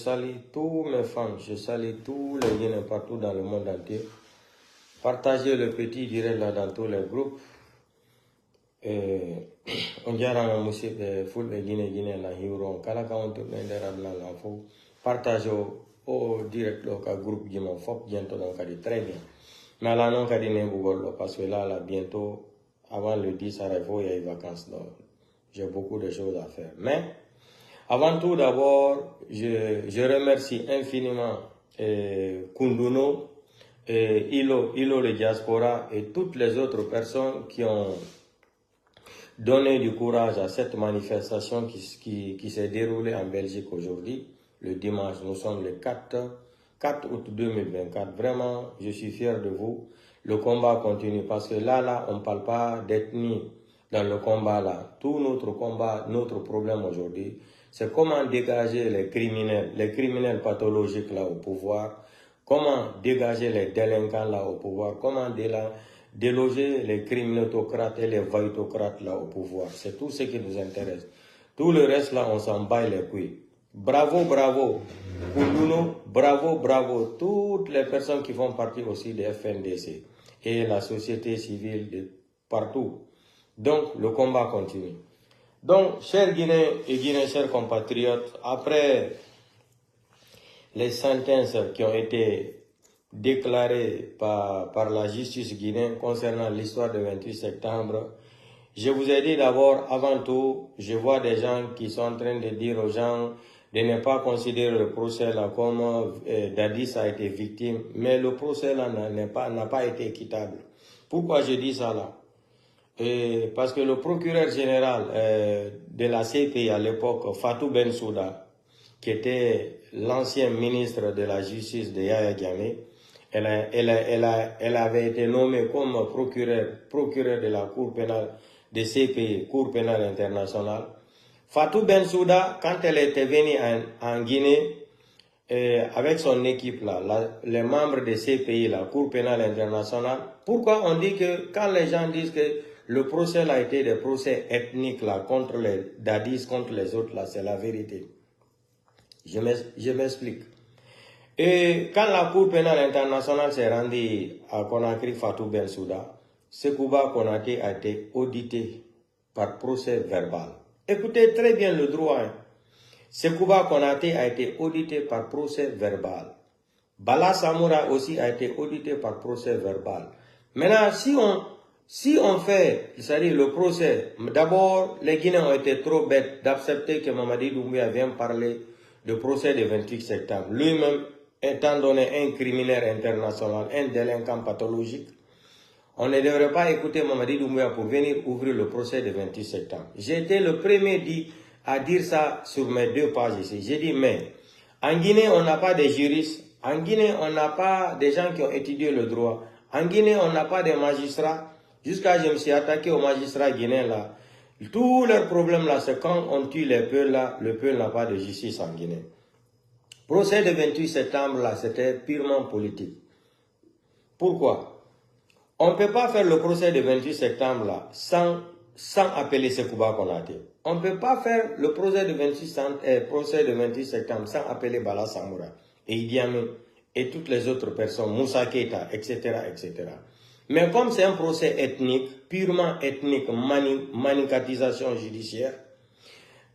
Je salue tous mes fans, je salue tous les Guinéens partout dans le monde entier. Partagez le petit direct là dans tous les groupes. On dirait que monsieur full Guinée la hiro kala ka on tourne derrière la fo. Partagez au direct le groupe Guinéen fop bientôt donc très bien. Mais là non kadi ne bugolo parce que là bientôt avant le 10 arrive il y a les vacances donc j'ai beaucoup de choses à faire. Mais avant tout, d'abord, je remercie infiniment Kunduno, Ilo le Diaspora et toutes les autres personnes qui ont donné du courage à cette manifestation qui s'est déroulée en Belgique aujourd'hui, le dimanche. Nous sommes le 4 août 2024. Vraiment, je suis fier de vous. Le combat continue parce que là, on ne parle pas d'ethnie dans le combat là. Tout notre combat, notre problème aujourd'hui, c'est comment dégager les criminels pathologiques là au pouvoir, comment dégager les délinquants là au pouvoir, comment déloger les criminotocrates et les vaillotocrates là au pouvoir. C'est tout ce qui nous intéresse. Tout le reste là, on s'en bat les couilles. Bravo, bravo. Kunduno, bravo, bravo. Toutes les personnes qui font partie aussi des FNDC et la société civile de partout. Donc, le combat continue. Donc, chers Guinéens et Guinéens, chers compatriotes, après les sentences qui ont été déclarées par la justice guinéenne concernant l'histoire du 28 septembre, je vous ai dit d'abord, avant tout, je vois des gens qui sont en train de dire aux gens de ne pas considérer le procès là comme Dadis a été victime, mais le procès là n'a pas été équitable. Pourquoi je dis ça là? Parce que le procureur général de la CPI à l'époque, Fatou Bensouda, qui était l'ancien ministre de la Justice de Yaya Jammeh, elle avait été nommée comme procureur de la Cour pénale de CPI, Cour pénale internationale. Fatou Bensouda, quand elle était venue en Guinée, avec son équipe là, les membres de CPI, la Cour pénale internationale, pourquoi on dit que quand les gens disent que le procès là a été des procès ethniques là, contre les Dadis, contre les autres là, c'est la vérité. Je m'explique. Et quand la Cour pénale internationale s'est rendue à Conakry, Fatou Bensouda, Sekouba Konaté a été audité par procès verbal. Écoutez très bien le droit. Hein. Sekouba Konaté a été audité par procès verbal. Bala Samoura aussi a été audité par procès verbal. Maintenant, si on fait, c'est-à-dire le procès, d'abord, les Guinéens ont été trop bêtes d'accepter que Mamadi Doumbouya vienne parler du procès du 28 septembre. Lui-même, étant donné un criminel international, un délinquant pathologique, on ne devrait pas écouter Mamadi Doumbouya pour venir ouvrir le procès du 28 septembre. J'ai été le premier à dire ça sur mes 2 pages ici. J'ai dit, mais en Guinée, on n'a pas de juristes. En Guinée, on n'a pas des gens qui ont étudié le droit. En Guinée, on n'a pas de magistrats. Jusqu'à je me suis attaqué aux magistrats guinéens là. Tous leurs problèmes là, c'est quand on tue les peuls là, le peuple n'a pas de justice en Guinée. Procès du 28 septembre là, c'était purement politique. Pourquoi? On ne peut pas faire le procès du 28 septembre là sans appeler Sekouba Konaté. On ne peut pas faire le procès du 28 septembre sans appeler Bala Samoura et Idi Amin et toutes les autres personnes, Moussa Keita, etc., etc. Mais comme c'est un procès ethnique, purement ethnique, manicatisation judiciaire,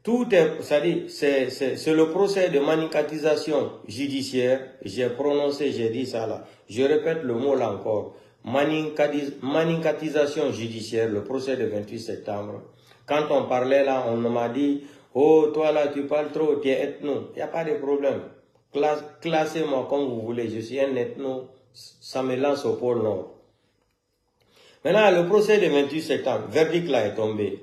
tout est, c'est le procès de manicatisation judiciaire, j'ai prononcé, j'ai dit ça là, je répète le mot là encore, manicatisation judiciaire, le procès du 28 septembre. Quand on parlait là, on m'a dit, oh toi là tu parles trop, tu es ethno, il n'y a pas de problème, classez-moi comme vous voulez, je suis un ethno, ça me lance au pôle Nord. Maintenant, le procès du 28 septembre, verdict là est tombé.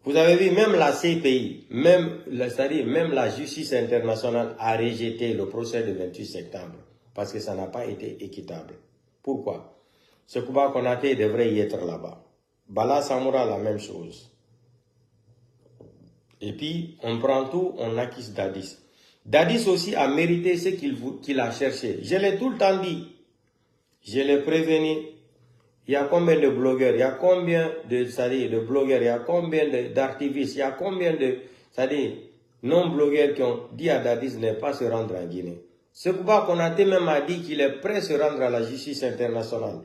Vous avez vu, même la CPI, c'est-à-dire même la justice internationale a rejeté le procès du 28 septembre parce que ça n'a pas été équitable. Pourquoi? Sekouba Konaté devrait y être là-bas. Bala Samoura, la même chose. Et puis, on prend tout, on acquise Dadis. Dadis aussi a mérité ce qu'il a cherché. Je l'ai tout le temps dit. Je l'ai prévenu. Il y a combien de blogueurs, il y a combien de blogueurs, il y a combien d'artivistes, il y a combien de, non-blogueurs qui ont dit à Dadis ne pas se rendre en Guinée. Sekouba Konaté même a dit qu'il est prêt à se rendre à la justice internationale.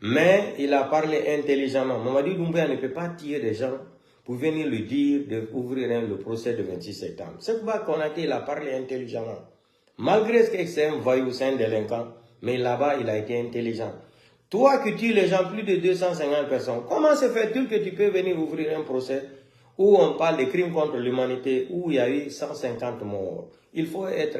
Mais il a parlé intelligemment. Mamadi Doumbouya ne peut pas tirer des gens pour venir lui dire d'ouvrir le procès de 26 septembre. Sekouba Konaté, il a parlé intelligemment. Malgré ce que c'est un voyou, c'est un délinquant, mais là-bas, il a été intelligent. Toi qui tues les gens, plus de 250 personnes, comment se fait-il que tu peux venir ouvrir un procès où on parle de crimes contre l'humanité, où il y a eu 150 morts? Il faut être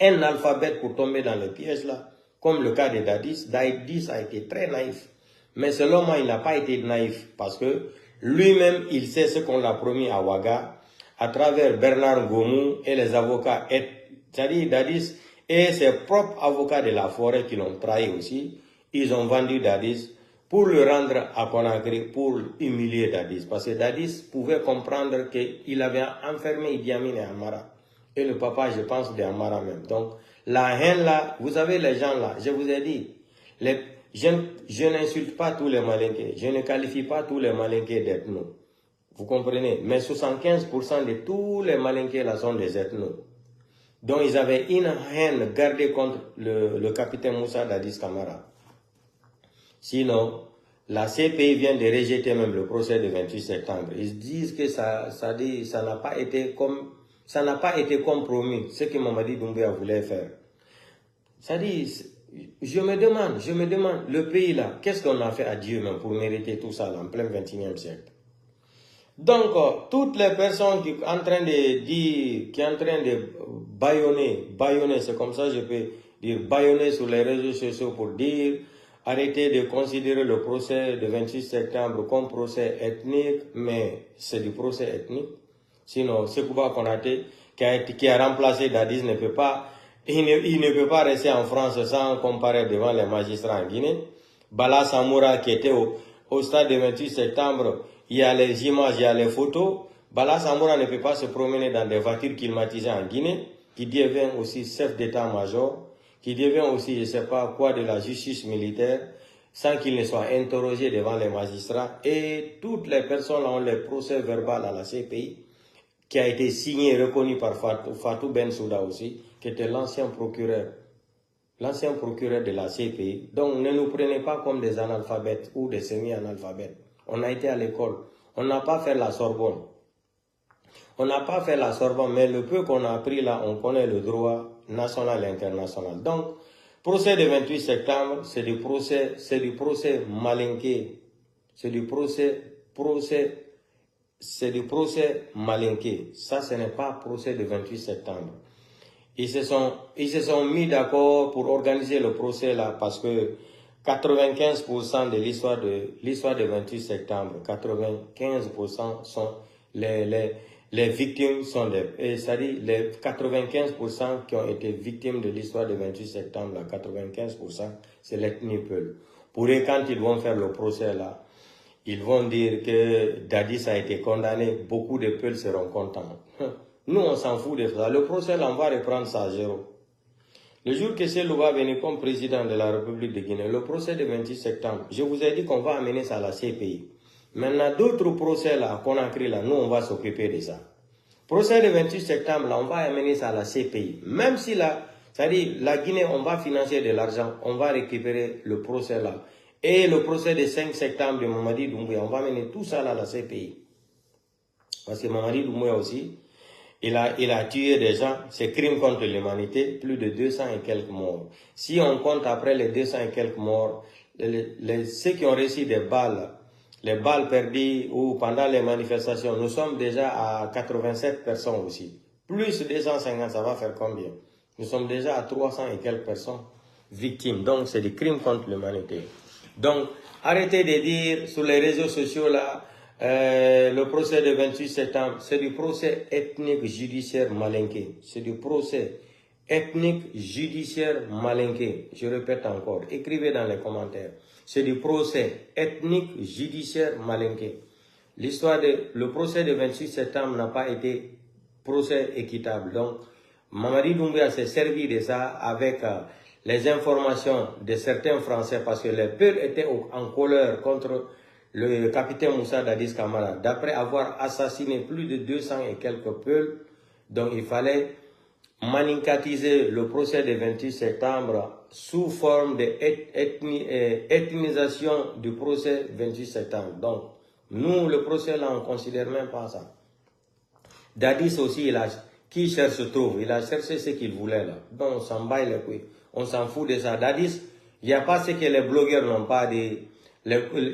un alphabète pour tomber dans le piège là, comme le cas de Dadis. Dadis a été très naïf. Mais selon moi, il n'a pas été naïf parce que lui-même, il sait ce qu'on l'a promis à Ouaga à travers Bernard Gomou et les avocats. C'est-à-dire Dadis et ses propres avocats de la forêt qui l'ont trahi aussi. Ils ont vendu Dadis pour le rendre à Conakry, pour humilier Dadis. Parce que Dadis pouvait comprendre qu'il avait enfermé Idi Amin et Amara. Et le papa, je pense, de Amara même. Donc, la haine là, vous avez les gens là, je vous ai dit, je n'insulte pas tous les Malinqués, je ne qualifie pas tous les Malinqués d'ethnos. Vous comprenez? Mais 75% de tous les Malinqués là sont des ethnos. Donc, ils avaient une haine gardée contre le capitaine Moussa Dadis Camara. Sinon, la CPI vient de rejeter même le procès du 28 septembre. Ils disent que ça n'a pas été compromis, ce que Mamadi Doumbouya voulait faire. Ça dit, je me demande, le pays là, qu'est-ce qu'on a fait à Dieu même pour mériter tout ça là, en plein 21e siècle? Donc, toutes les personnes qui sont en train de dire, qui sont en train de bâillonner, c'est comme ça je peux dire, bâillonner sur les réseaux sociaux pour dire, arrêtez de considérer le procès de 28 septembre comme procès ethnique, mais c'est du procès ethnique. Sinon, Sekouba Konaté, qui a remplacé Dadis, il ne peut pas rester en France sans comparer devant les magistrats en Guinée. Bala Samoura, qui était au stade du 28 septembre, il y a les images, il y a les photos. Bala Samoura ne peut pas se promener dans des voitures climatisées en Guinée, qui devient aussi chef d'état-major, qui devient aussi, je ne sais pas quoi, de la justice militaire, sans qu'il ne soit interrogé devant les magistrats. Et toutes les personnes ont les procès verbaux à la CPI, qui a été signé et reconnu par Fatou Bensouda aussi, qui était l'ancien procureur de la CPI. Donc ne nous prenez pas comme des analphabètes ou des semi-analphabètes. On a été à l'école, on n'a pas fait la Sorbonne. On n'a pas fait la Sorbonne, mais le peu qu'on a appris là, on connaît le droit national et international. Donc, procès du 28 septembre, c'est du procès malinqué. C'est du procès malinqué. Ça, ce n'est pas procès du 28 septembre. Ils se sont mis d'accord pour organiser le procès là parce que 95% de l'histoire du 28 septembre, 95% sont les victimes sont c'est-à-dire les 95% qui ont été victimes de l'histoire du 28 septembre, là, 95%, c'est l'ethnie Peul. Pour eux, quand ils vont faire le procès là, ils vont dire que Dadis a été condamné, beaucoup de Peuls seront contents. Nous, on s'en fout de ça. Le procès là, on va reprendre ça à zéro. Le jour que Cellou va venir comme président de la République de Guinée, le procès du 26 septembre, je vous ai dit qu'on va amener ça à la CPI. Maintenant, d'autres procès là, qu'on a créé là, nous, on va s'occuper de ça. Procès du 28 septembre, là, on va amener ça à la CPI. Même si là, c'est-à-dire, la Guinée, on va financer de l'argent, on va récupérer le procès là. Et le procès du 5 septembre de Mamadi Doumbouya, on va amener tout ça là à la CPI. Parce que Mamadi Doumbouya aussi, il a tué des gens, c'est crime contre l'humanité, plus de 200 et quelques morts. Si on compte après les 200 et quelques morts, ceux qui ont reçu des balles, les balles perdues ou pendant les manifestations, nous sommes déjà à 87 personnes aussi. Plus 250, ça va faire combien? Nous sommes déjà à 300 et quelques personnes victimes. Donc, c'est des crimes contre l'humanité. Donc, arrêtez de dire sur les réseaux sociaux là, le procès de 28 septembre, c'est du procès ethnique judiciaire malinqué. C'est du procès ethnique judiciaire malinqué. Je répète encore, écrivez dans les commentaires. C'est du procès ethnique judiciaire malinqué. Le procès de 28 septembre n'a pas été procès équitable. Donc, Mamadi Doumbouya s'est servi de ça avec les informations de certains Français parce que les Peuls étaient en colère contre le capitaine Moussa Dadis Camara, d'après avoir assassiné plus de 200 et quelques Peuls, donc il fallait maninkatiser le procès du 28 septembre sous forme d'ethnisation du procès 28 septembre. Donc, nous, le procès là, on ne considère même pas ça. Dadis aussi, qui cherche se trouve, il a cherché ce qu'il voulait là. Donc, on s'en bat les couilles. On s'en fout de ça. Dadis, il n'y a pas ce que les blogueurs n'ont pas dit.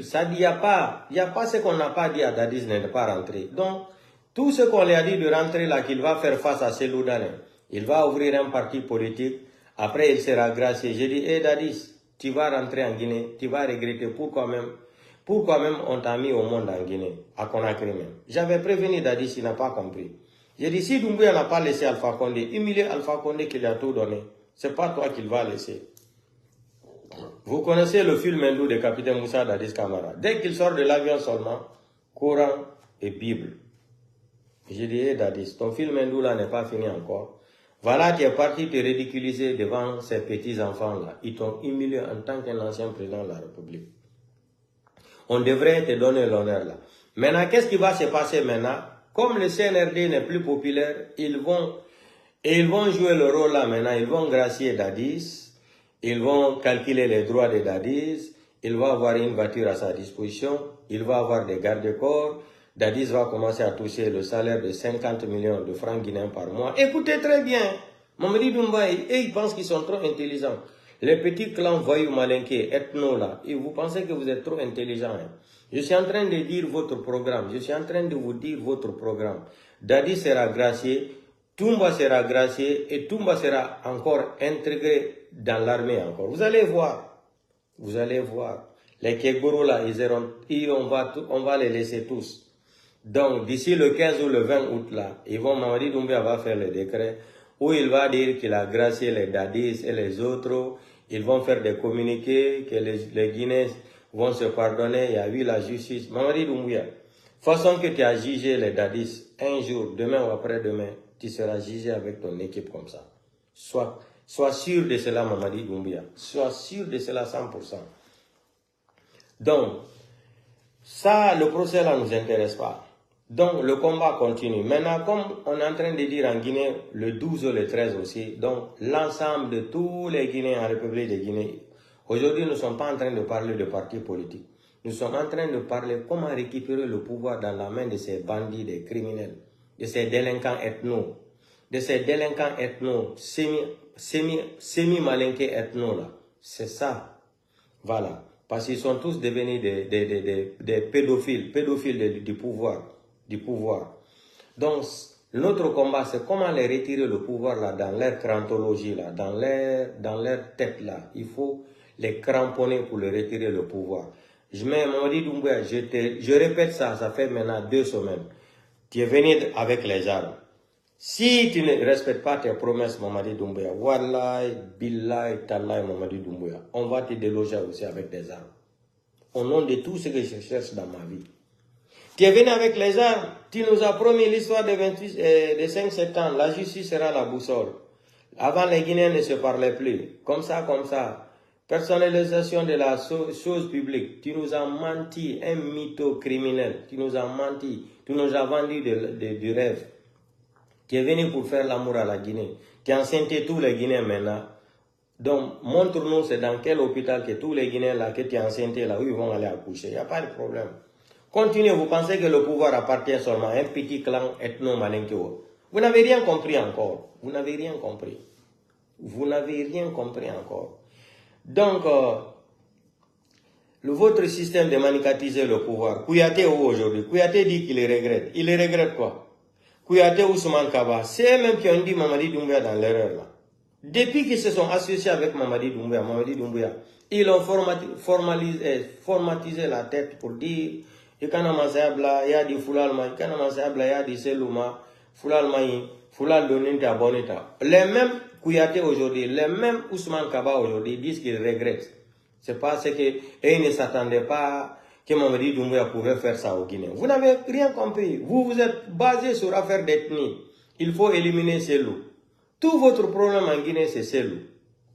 Ça dit, il n'y a pas ce qu'on n'a pas dit à Dadis de ne pas rentrer. Donc, tout ce qu'on lui a dit de rentrer là, qu'il va faire face à Cellou Dalein, il va ouvrir un parti politique, après il sera gracié. J'ai dit, hé Dadis, tu vas rentrer en Guinée, tu vas regretter pourquoi même on t'a mis au monde en Guinée, à Conakry même. J'avais prévenu Dadis, il n'a pas compris. J'ai dit, si Doumbouya n'a pas laissé Alpha Condé, humilier Alpha Condé qui lui a tout donné, c'est pas toi qu'il va laisser. Vous connaissez le film hindou de capitaine Moussa Dadis Camara. Dès qu'il sort de l'avion seulement, Coran et Bible. J'ai dit, hey Dadis, ton film hindou là n'est pas fini encore. Voilà, tu es parti te ridiculiser devant ces petits-enfants-là. Ils t'ont humilié en tant qu'un ancien président de la République. On devrait te donner l'honneur là. Maintenant, qu'est-ce qui va se passer maintenant? Comme le CNRD n'est plus populaire, ils vont jouer le rôle là maintenant. Ils vont gracier Dadis, ils vont calculer les droits de Dadis, il va avoir une voiture à sa disposition, il va avoir des gardes-corps. Dadis va commencer à toucher le salaire de 50 millions de francs guinéens par mois. Écoutez très bien, Mamadi Doumbouya, ils pensent qu'ils sont trop intelligents. Les petits clans voyous malinqués, ethno là, et vous pensez que vous êtes trop intelligents. Hein? Je suis en train de dire votre programme, je suis en train de vous dire votre programme. Dadis sera gracié, Toumba sera gracié et Toumba sera encore intégré dans l'armée encore. Vous allez voir, vous allez voir. Les Kegoro là, on va les laisser tous. Donc, d'ici le 15 ou le 20 août, là, Mamadi Doumbouya va faire le décret où il va dire qu'il a gracié les Dadis et les autres. Ils vont faire des communiqués, que les Guinéens vont se pardonner. Il y a eu la justice. Mamadi Doumbouya, façon que tu as jugé les Dadis, un jour, demain ou après-demain, tu seras jugé avec ton équipe comme ça. Sois sûr de cela, Mamadi Doumbouya. Sois sûr de cela 100%. Donc, ça, le procès là ne nous intéresse pas. Donc, le combat continue. Maintenant, comme on est en train de dire en Guinée, le 12 ou le 13 aussi, donc l'ensemble de tous les Guinéens en République de Guinée, aujourd'hui, nous ne sommes pas en train de parler de partis politiques. Nous sommes en train de parler comment récupérer le pouvoir dans la main de ces bandits, des criminels, de ces délinquants ethno, semi-malinqués ethno là. C'est ça. Voilà. Parce qu'ils sont tous devenus des pédophiles du pouvoir. Donc, notre combat, c'est comment les retirer le pouvoir là, dans leur crantologie, là, dans leur tête là. Il faut les cramponner pour les retirer le pouvoir. Mamadi Doumbouya, je répète ça, ça fait maintenant 2 semaines. Tu es venu avec les armes. Si tu ne respectes pas tes promesses, Mamadi Doumbouya, Wallahi, Billahi, Tallahi, Mamadi Doumbouya, on va te déloger aussi avec des armes. Au nom de tout ce que je cherche dans ma vie. Tu es venu avec les armes, tu nous as promis l'histoire de 5 septembre, la justice sera la boussole. Avant, les Guinéens ne se parlaient plus. Comme ça. Personnalisation de la chose publique. Tu nous as menti, un mytho criminel. Tu nous as menti, tu nous as vendu du rêve. Tu es venu pour faire l'amour à la Guinée. Tu as enceinté tous les Guinéens maintenant. Donc, montre-nous c'est dans quel hôpital que tous les Guinéens là, que tu as enceinté là, où ils vont aller accoucher. Il n'y a pas de problème. Continuez, vous pensez que le pouvoir appartient seulement à un petit clan ethno-malinké. Vous n'avez rien compris encore. Vous n'avez rien compris. Vous n'avez rien compris encore. Donc, votre système de manicatiser le pouvoir, Kouyaté où aujourd'hui? Kouyaté dit qu'il le regrette. Il le regrette quoi? Kouyaté Ousmane Kaba, c'est eux-mêmes qui ont dit Mamadi Doumbouya dans l'erreur là. Depuis qu'ils se sont associés avec Mamadi Doumbouya, ils ont formatisé la tête pour dire Ikana Masayabla, Yadi Foulalma, Ikana Masayabla, Yadi Selouma, Foulalma, Foulal Doninta Bonita. Les mêmes Kouyaté aujourd'hui, les mêmes Ousmane Kaba aujourd'hui disent qu'ils regrettent. C'est parce qu'ils ne s'attendaient pas que Mamadi Doumbouya pouvait faire ça au Guinée. Vous n'avez rien compris. Vous êtes basé sur l'affaire d'ethnie. Il faut éliminer ces loups. Tout votre problème en Guinée, c'est Cellou.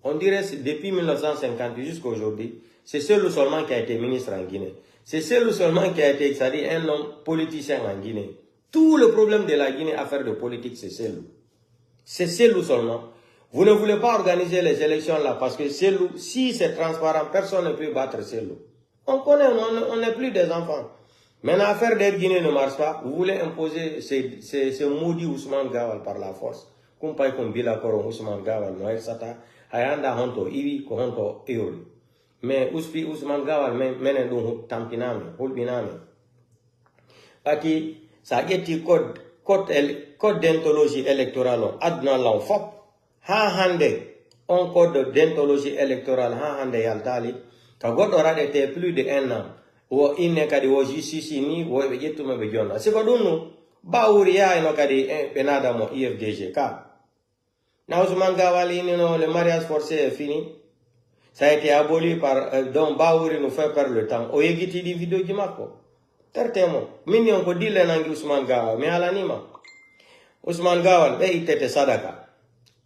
On dirait depuis 1950 jusqu'à aujourd'hui, c'est Cellou seulement qui a été ministre en Guinée. C'est Cellou seulement qui a été, c'est-à-dire un homme politicien en Guinée. Tout le problème de la Guinée, affaire de politique, c'est Cellou. C'est Cellou seulement. Vous ne voulez pas organiser les élections là parce que Cellou, si c'est transparent, personne ne peut battre Cellou. On connaît, on n'est plus des enfants. Maintenant, l'affaire d'Air Guinée ne marche pas. Vous voulez imposer ce maudit Ousmane Gawal par la force. Comme pas comme Bilakoro Ousmane Gawal, Noël Sata, Ayanda Honto, Iwi, Kohonto, Eoli. Mais Ousmane Gawal, menen dun tampiname, hulbiname. Paki, ça a été code d'anthologie électorale, adnan lan fop, ha hande, on code d'anthologie électorale, ha hande yaltali, ka god aura été plus de 1 an. Wo inne kadi wo justice ni wo be jettume be jonna siko dunnu bawuri ya eno kadi benada mo IFDG ka na Ousmane Gawal no le mariage forcé est fini, ça a été aboli par donc bawuri nous fait perdre le temps o yegiti di vidéo ji makko tertemo min yon ko dille nangi Ousmane Gawal mais ala nima Ousmane Gawal be itete sadaka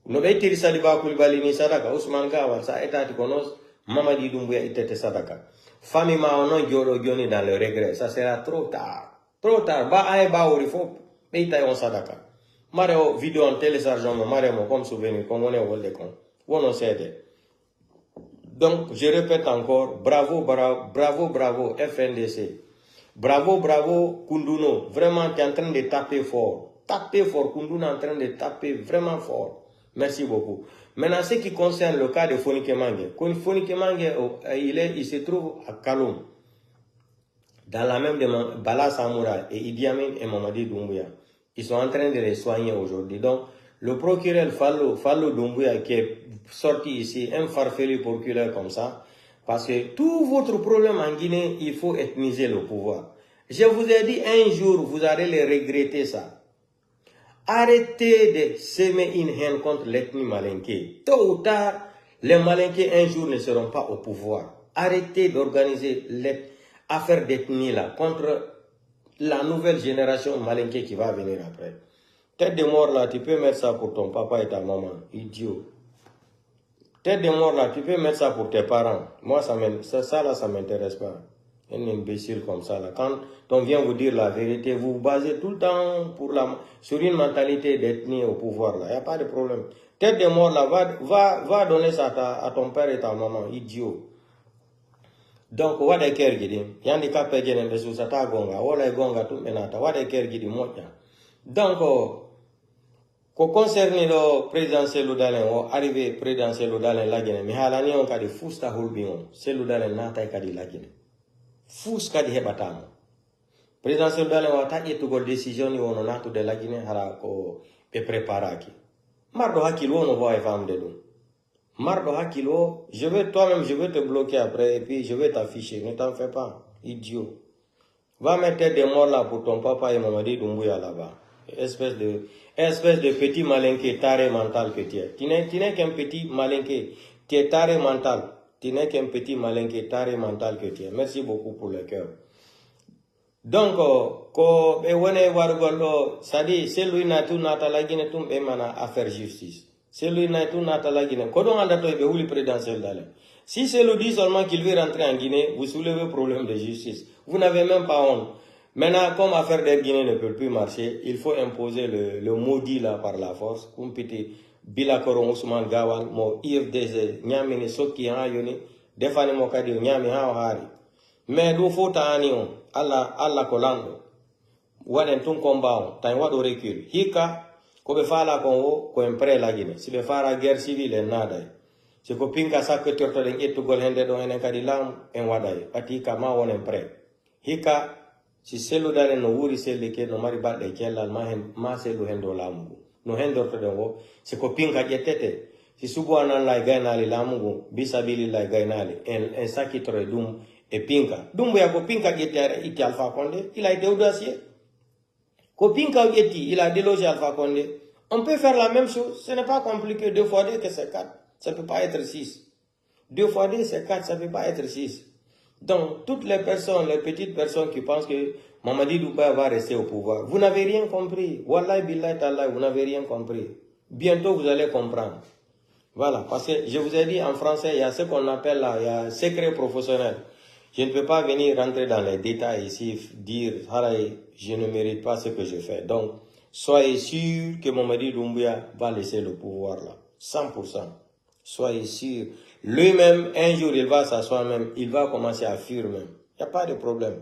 no be tiri Saliba Coulibaly ni sadaka Ousmane Gawal sa etati konos Mamadi Doumbouya itete sadaka. Famille Maonon Dioro Dioni dans le regret. Ça sera trop tard. Trop tard. Ba ae ba orifo. Beita yon sadaka. Mareo vidéo en téléchargement. Mareo comme souvenir. Comme on est au de con. On sait. Donc, je répète encore. Bravo, bravo, bravo, bravo, FNDC. Bravo, bravo, Kunduno. Vraiment, tu es en train de taper fort. Taper fort. Kunduno est en train de taper vraiment fort. Merci beaucoup. Maintenant, ce qui concerne le cas de Fonike Mange. Fonike Mange, il se trouve à Kaloum. Dans la même demande, Bala Samoura et Idi Amin et Mamadi Doumbouya. Ils sont en train de les soigner aujourd'hui. Donc, le procureur Fallo Doumbouya qui est sorti ici, un farfelu procureur comme ça, parce que tout votre problème en Guinée, il faut ethniser le pouvoir. Je vous ai dit un jour, vous allez le regretter ça. Arrêtez de semer une haine contre l'ethnie malinké. Tôt ou tard, les malinqués un jour ne seront pas au pouvoir. Arrêtez d'organiser les affaires d'ethnie là contre la nouvelle génération malinké qui va venir après. Tête de mort là, tu peux mettre ça pour ton papa et ta maman. Idiot. Tête de mort là, tu peux mettre ça pour tes parents. Moi, ça là, ça m'intéresse pas. Un imbécile comme ça là. Quand on vient vous dire la vérité, vous vous basez tout le temps sur une mentalité d'ethnie au pouvoir là. Il n'y a pas de problème. Tête de mort là, va donner ça à ton père et ta maman. Idiot. Donc, what de care gidi. Yandi kapé jenen besu sata gonga. Wala gonga tout menata. What de care gidi moja. Donc, ko concerne le présidentiel Loudalen o arrivé présidentiel Loudalen lagene. Mi halani on kadi fusta hulbi on. C'est Loudalen nata kadi lagene. Fous kadi hebatamo. Présidentiel Loudalen o taki to décision ni wono natu de lagene hala ko be préparaki. Mardo hakilo wono voye fam de dum. Mardo Hakilo, toi-même, je vais te bloquer après et puis je vais t'afficher. Ne t'en fais pas, idiot. Va mettre des morts là pour ton papa et Mamadi Doumbouya là-bas. Espèce de petit malinqué, taré mental que tu es. Tu n'es qu'un petit malinqué. Tu es taré mental. Tu n'es qu'un petit malinqué, taré mental que tu es. Merci beaucoup pour le cœur. Donc, ça dit, c'est lui natu natalagine tum emana à faire justice. C'est lui natu natalagine. Kodon andato ebe ouli présidentiel d'aller. Si c'est le dit seulement qu'il veut rentrer en Guinée, vous soulevez le problème de justice. Vous n'avez même pas honte. Maintenant, comme affaire d'Air Guinée ne peut plus marcher, il faut imposer le maudit là par la force. Kumpiti Bilakoron Ousmane Gawal, mo IFDZ, Nyamini Soki Hayoni, Defani Mokadi, Nyami Hawari. Mais do fota anion, alla kolando. Waden tun combat, tan wado recul. Hika, ko be fala kongo, ko empre la Guinée. Si be fara guerre civile, nada. Si ko pinka sakwe torto den etu gol hende do enen kadi lam, en wadaye. Pati hika ma won empre. Hika, si selu dale no wuri selu ke no mari badde kellal ma selu hendo lamugo. No hendo to den wo, si ko pinka jetete. Si subo anan la gainali lamugo, bisabili la gainali, en sakitore dum, et Pinka. Doumbouya ko Pinka qui était Alpha Condé, il a été audacieux. Ko Pinka il a délogé Alpha Condé. On peut faire la même chose, ce n'est pas compliqué. 2 fois 2 que c'est 4, ça ne peut pas être 6. 2 fois 2 c'est 4, ça ne peut pas être 6. Donc, toutes les personnes, les petites personnes qui pensent que Mamadi Doumbouya va rester au pouvoir, vous n'avez rien compris. Wallahi billahi ta'ala, vous n'avez rien compris. Bientôt vous allez comprendre. Voilà, parce que je vous ai dit en français, il y a ce qu'on appelle là, il y a secret professionnel. Je ne peux pas venir rentrer dans les détails ici, dire, je ne mérite pas ce que je fais. Donc, soyez sûr que Mamadi Doumbouya va laisser le pouvoir là. 100%. Soyez sûr. Lui-même, un jour, il va s'asseoir même, il va commencer à fuir même. Il n'y a pas de problème.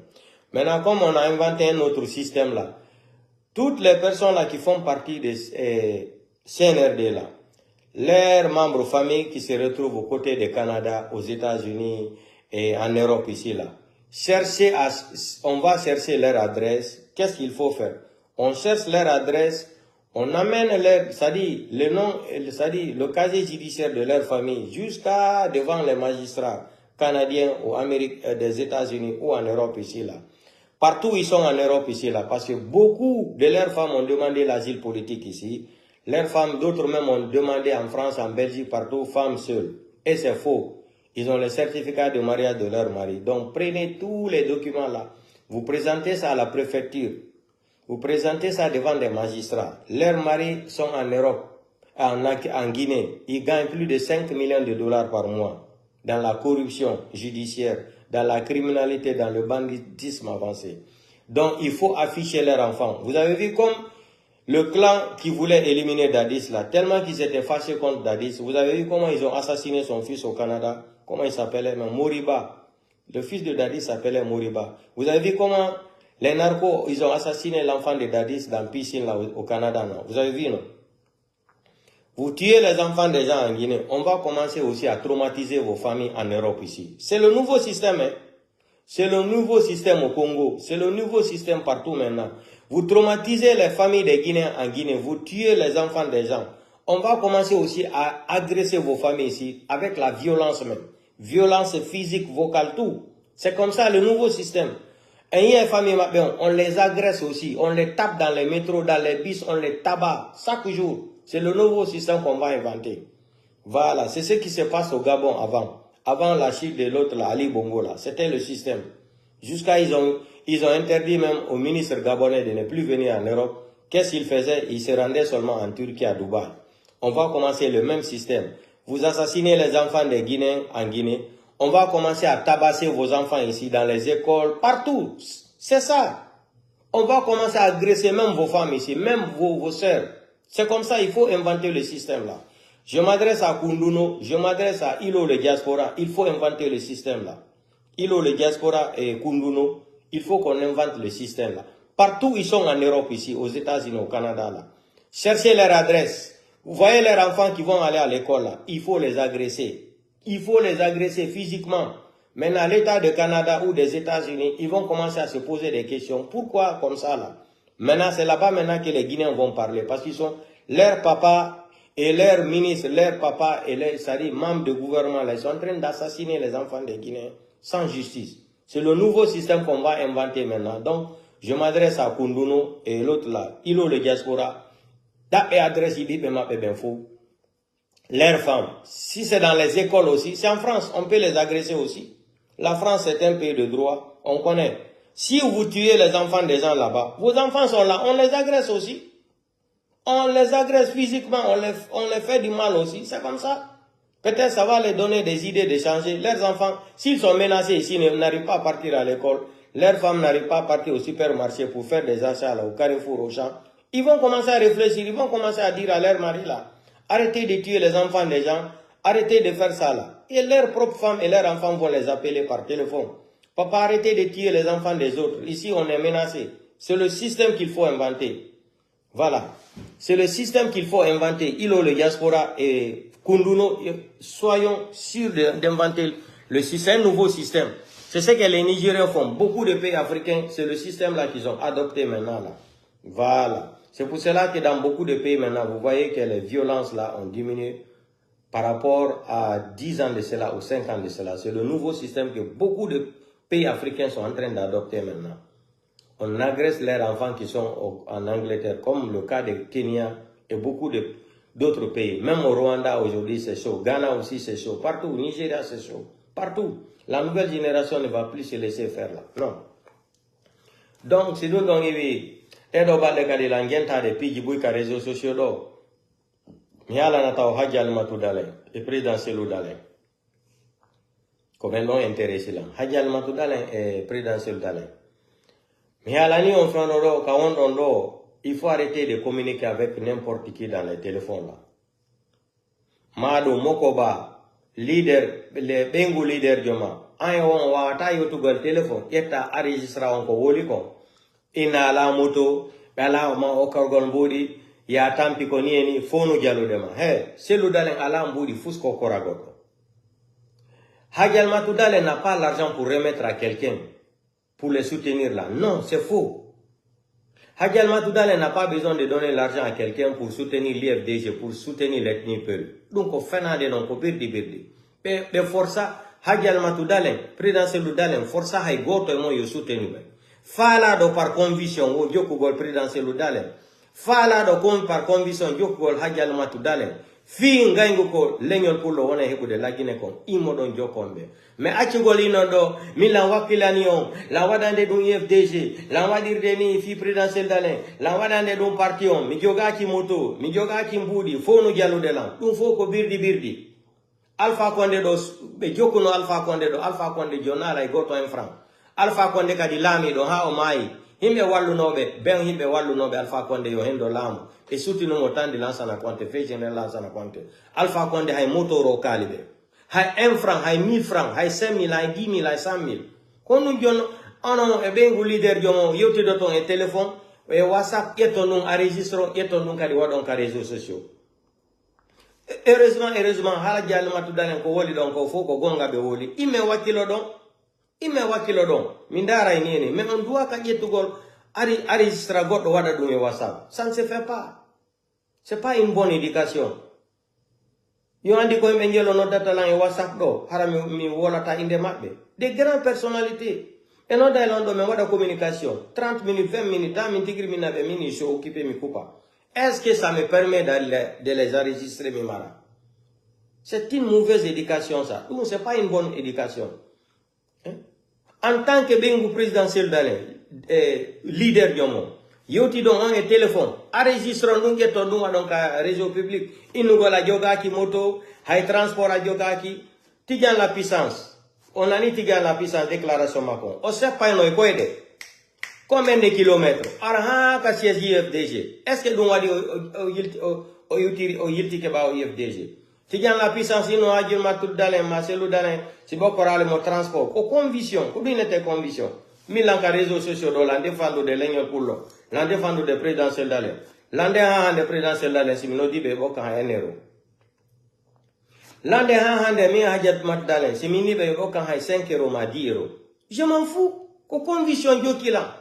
Maintenant, comme on a inventé un autre système là, toutes les personnes là qui font partie de CNRD là, leurs membres familles qui se retrouvent aux côtés du Canada, aux États-Unis et en Europe ici là, on va chercher leur adresse. Qu'est-ce qu'il faut faire? On cherche leur adresse, on amène leur, c'est-à-dire le nom, c'est-à-dire le casier judiciaire de leur famille jusqu'à devant les magistrats canadiens ou des États-Unis ou en Europe ici là. Partout ils sont en Europe ici là, parce que beaucoup de leurs femmes ont demandé l'asile politique ici. Leurs femmes, d'autres même ont demandé en France, en Belgique, partout, femmes seules. Et c'est faux. Ils ont le certificat de mariage de leur mari. Donc prenez tous les documents là. Vous présentez ça à la préfecture. Vous présentez ça devant des magistrats. Leurs maris sont en Europe, en Guinée. Ils gagnent plus de 5 millions de dollars par mois dans la corruption judiciaire, dans la criminalité, dans le banditisme avancé. Donc il faut afficher leurs enfants. Vous avez vu comme le clan qui voulait éliminer Dadis là, tellement qu'ils étaient fâchés contre Dadis. Vous avez vu comment ils ont assassiné son fils au Canada? Comment il s'appelait? Moriba. Le fils de Dadis s'appelait Moriba. Vous avez vu comment les narcos, ils ont assassiné l'enfant de Dadis dans piscine là au Canada, non? Vous avez vu, non? Vous tuez les enfants des gens en Guinée. On va commencer aussi à traumatiser vos familles en Europe ici. C'est le nouveau système, hein? C'est le nouveau système au Congo. C'est le nouveau système partout maintenant. Vous traumatisez les familles des Guinéens en Guinée. Vous tuez les enfants des gens. On va commencer aussi à agresser vos familles ici avec la violence même. Violence physique, vocale, tout. C'est comme ça le nouveau système. Et il y a des familles, on les agresse aussi. On les tape dans les métros, dans les bus, on les tabac chaque jour. C'est le nouveau système qu'on va inventer. Voilà, c'est ce qui se passe au Gabon avant. Avant la chute de l'autre, Ali Bongo, là, c'était le système. Jusqu'à ils ont interdit même au ministre gabonais de ne plus venir en Europe. Qu'est-ce qu'il faisait? Il se rendait seulement en Turquie, à Dubaï. On va commencer le même système. Vous assassinez les enfants des Guinéens en Guinée. On va commencer à tabasser vos enfants ici, dans les écoles, partout. C'est ça. On va commencer à agresser même vos femmes ici, même vos sœurs. C'est comme ça, il faut inventer le système là. Je m'adresse à Kunduno, je m'adresse à Ilo le diaspora, il faut inventer le système là. Ilo le diaspora et Kunduno, il faut qu'on invente le système là. Partout ils sont en Europe ici, aux États-Unis, au Canada là. Cherchez leur adresse. Vous voyez les enfants qui vont aller à l'école là, il faut les agresser. Il faut les agresser physiquement. Maintenant, l'État du Canada ou des États-Unis, ils vont commencer à se poser des questions. Pourquoi comme ça là? Maintenant, c'est là-bas maintenant que les Guinéens vont parler. Parce qu'ils sont leurs papas et leurs ministres, leurs papas et leurs membres de gouvernement, là, ils sont en train d'assassiner les enfants des Guinéens sans justice. C'est le nouveau système qu'on va inventer maintenant. Donc, je m'adresse à Kunduno et l'autre là, Ilo le diaspora. Date et adresse, il dit, leurs femmes. Si c'est dans les écoles aussi, c'est en France, on peut les agresser aussi. La France est un pays de droit, on connaît. Si vous tuez les enfants des gens là-bas, vos enfants sont là, on les agresse aussi. On les agresse physiquement, on les fait du mal aussi, c'est comme ça. Peut-être ça va les donner des idées de changer. Leurs enfants, s'ils sont menacés ici, n'arrivent pas à partir à l'école, leurs femmes n'arrivent pas à partir au supermarché pour faire des achats là, au Carrefour, au champ, ils vont commencer à réfléchir, ils vont commencer à dire à leur mari là, arrêtez de tuer les enfants des gens, arrêtez de faire ça là. Et leurs propres femmes et leurs enfants vont les appeler par téléphone. Papa, arrêtez de tuer les enfants des autres. Ici, on est menacé. C'est le système qu'il faut inventer. Voilà. C'est le système qu'il faut inventer. Ilo le diaspora et Kunduno, soyons sûrs d'inventer le système, un nouveau système. C'est ce que les Nigériens font. Beaucoup de pays africains, c'est le système là qu'ils ont adopté maintenant là. Voilà. C'est pour cela que dans beaucoup de pays maintenant, vous voyez que les violences là ont diminué par rapport à 10 ans de cela ou 5 ans de cela. C'est le nouveau système que beaucoup de pays africains sont en train d'adopter maintenant. On agresse leurs enfants qui sont en Angleterre, comme le cas de Kenya et beaucoup d'autres pays. Même au Rwanda aujourd'hui c'est chaud, Ghana aussi c'est chaud, partout, au Nigeria c'est chaud, partout. La nouvelle génération ne va plus se laisser faire là, non. Donc c'est nous donc tedo balle kadi la ngenta de piji buika réseaux sociaux do. Mi ala na taw hajjal matu dale e présidentiel dale. ko ben non intéressé la hajjal matu dalen e présidentiel dalen mais alani on fait on ka on do il faut arrêter de communiquer avec n'importe qui dans les téléphones là mado mokoba leader le bengu leader joma ay on wata yotugal téléphone etta enregistra on ko woli ko ina la moto bala ma o kargol mbodi ya tampi ko nieni fonu jalude ma he selu dalen ala mbodi fusko koragoto hajal matu dalen n'a pas l'argent pour remettre à quelqu'un pour le soutenir là non c'est faux. Hajjal Matoudale n'a pas besoin de donner l'argent à quelqu'un pour soutenir l'IFDG, pour soutenir l'ethnie Peul. Donc, on fait un non pour birdi. Mais força, Hajjal Matoudale, président Loudalen, força hay goto et moi yo soutenir. Fala do par conviction, o jokugol président Loudalen. Fala do par conviction, jokugol Hajjal Matoudale. Fi ngayngu ko leñol pullo wona hekude lagine kon imo don jokombe mais accugol inodo min la wakilani on la wadande dum IFDG la wadirde ni fi présidentiel dalen la wadande dum parti on mi jogaki moto mi jogaki mbudi fonu jalude lan dum fo ko birdi Alpha Condé do be jokuno Alpha Condé jonala e goto en franc Alpha Condé kadi lami do ha o mai himbe wallunobe ben himbe wallunobe Alpha Condé yo hendo lamu e surtout no tandi lansana konte fe general lansana konte Alpha Condé hay motoro kalibe hay 1 franc hay 1000 franc hay 5000 hay 10000 hay 100000 kono jon ono e bengu leader jomo yewti do ton e téléphone e WhatsApp eto nun enregistro eto nun kadi wadon ka réseaux sociaux heureusement hala jall Matoudale ko woli don ko foko gonga be woli imme wakilo don min dara inene mais on doit ka jettugol enregistra goddo wada dum e WhatsApp ça ne se fait pas. C'est pas une bonne éducation. Yo andi ko me ngelo no data lan e WhatsApp do harami mi wolata inde mabbe des grandes personnalités et non dans l'ondo me wada communication 30 minutes 20 minutes ta min tigri min ave min show occupé mi coupa. Est-ce que ça me permet de les enregistrer mi mara? C'est une mauvaise éducation ça. Donc c'est pas une bonne éducation. Hein? En tant que bengu présidentiel d'Alain leader diomo yoti don on e téléphone enregistre ndum getto dum wadon ka réseau public inugola jogaki moto hay transport a jogaki tijan la puissance on ani tijan la puissance déclaration makon o sait pas no e koyde combien de kilomètres ara ha ka CSIFDG est-ce que dum wadi o yilti ke ba o IFDG tijan la puissance ino ajir Matoudale ma selu dalen si bokorale mo transport ko conviction ko dinete conviction milanka réseaux sociaux do la défendre de leñol pullo la défendre de présidentiel dalen lande ha hande présidentiel dalen simino dibe bokka ha enero lande ha hande mi hajat Matoudale simini be bokka ha 5 euros ma 10 euros je m'en fous ko conviction jokila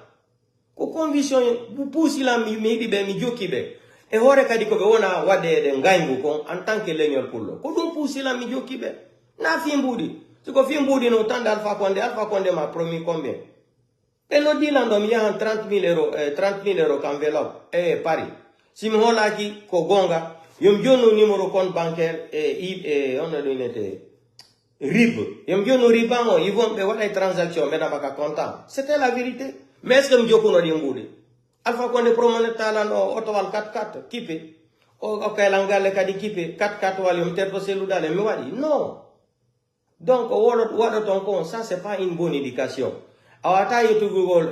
ko conviction bu pousi la mi dibe mi jokibe e hore kadi ko be wona wade de ngayngu ko en tant que leñol pullo ko dum pousi la mi jokibe na fi mbudi siko fi mbudi no tanda Alpha Condé m'a promis combien. Et nous disons qu'il y a 30 000 euros qu'enveloppe Paris. Si nous avons dit Kogonga, nous avons un numéro de compte bancaire et on a donné RIB. Nous avons un RIB, ils vont faire des transactions, mais nous n'avons pas content. C'était la vérité. Mais est-ce que nous avons dit que Alpha Condé promène talent au 4-4, kipe. Ok, l'angale kadi kipe 4-4 wali mterpo seludale me wadi. Non. Donc, ça c'est pas une bonne éducation. Awata yotu Google